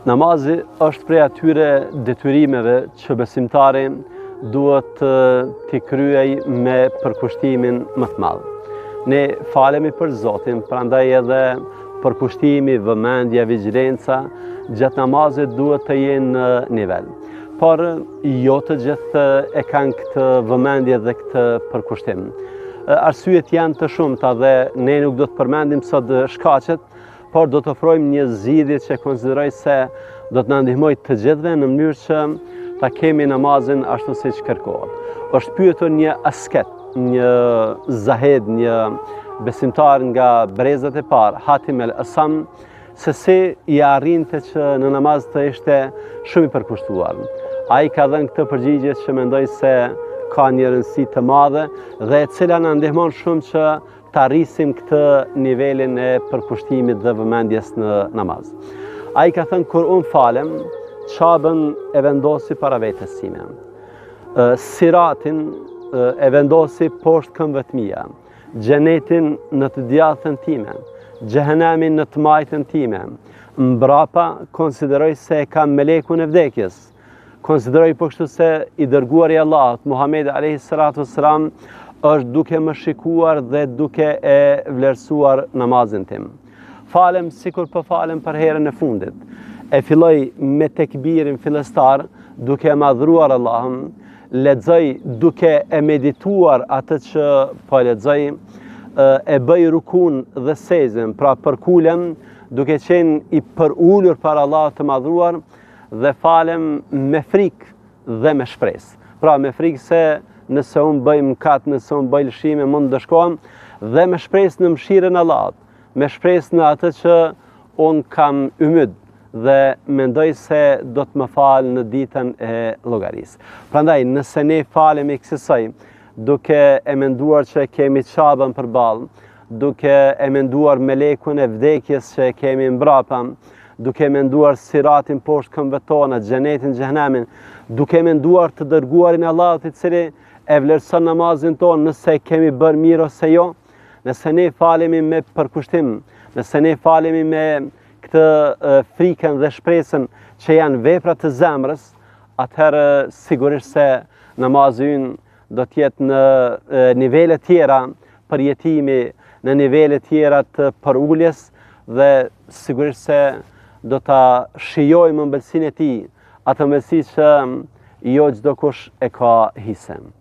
Namazi është prej atyre detyrimeve që besimtari duhet t'i kryej me përkushtimin më të madh. Ne falemi për Zotin, prandaj edhe përkushtimi, vëmendja, vigjilenca gjatë namazit duhet të jenë në nivel. Por jo të gjithë e kanë këtë vëmendje dhe këtë përkushtim. Arsyet janë të shumta dhe ne nuk do të përmendim sot shkaqet, por do të ofrojmë një zgjidhje që konsideroj se do të na ndihmojë të gjithëve në mënyrë që ta kemi namazin ashtu siç kërkohet. Është pyetur një asket, një zahed, një besimtar nga brezat e parë, Hatim el-Asam, se si i arrinte që në namaz të ishte shumë i përkushtuar. Ai ka dhënë këtë përgjigje që mendoj se ka një rëndësi të madhe dhe e cila na ndihmon shumë që të arrisim këtë nivelin e përkushtimit dhe vëmendjes në namaz. Ai ka thënë, kur unë falem, qabën e vendosi para vetes time, siratin e vendosi poshtë këmbëve të mia, xhenetin në të djathtën time, xhehenemin në të majtën time. Mbrapa konsideroj se kam melekun e vdekjes. Konsideroj po kështu se i dërguari i Allahut, Muhamedi alayhi salatu wassalam, është duke më shikuar dhe duke e vlerësuar namazin tim. Falem sikur po falem për herën e fundit. E filloj me tekbirin fillestar, duke e madhruar Allahun, lexoj duke e medituar atë që po lexoj, e bëj rukun dhe sejzen, pra përkulem, duke qenë i përulur para Allahut të madhruar, dhe falem me frikë dhe me shpresë. Pra me frikë se nëse unë bëj mëkat, nëse unë bëj lëshime, mund të dëshkohem, dhe me shpresë në mëshirën e Allahut, me shpresë në atë që unë kam ymyt dhe mendoj se do të më falë në ditën e llogarisë. Prandaj, nëse ne falemi kësaj, duke e menduar që kemi qabën përballë, duke e menduar melekun e vdekjes që kemi mbrapa, duke menduar siratin poshtë këmbëve tona, xhenetin, xhehenemin, duke menduar të dërguarin e Allahut i cili e vlerëson namazin tonë, nëse kemi bërë mirë ose jo, nëse ne falemi me përkushtim, nëse ne falemi me këtë frikën dhe shpresën që janë vepra të zemrës, atëherë sigurisht se namazi ynë do të jetë në nivele tjera përjetimi, në nivele tjera të përuljes, dhe sigurisht se do ta shijojmë ëmbëlsinë e tij, atë ëmbëlsi që jo çdo kush e ka hisen.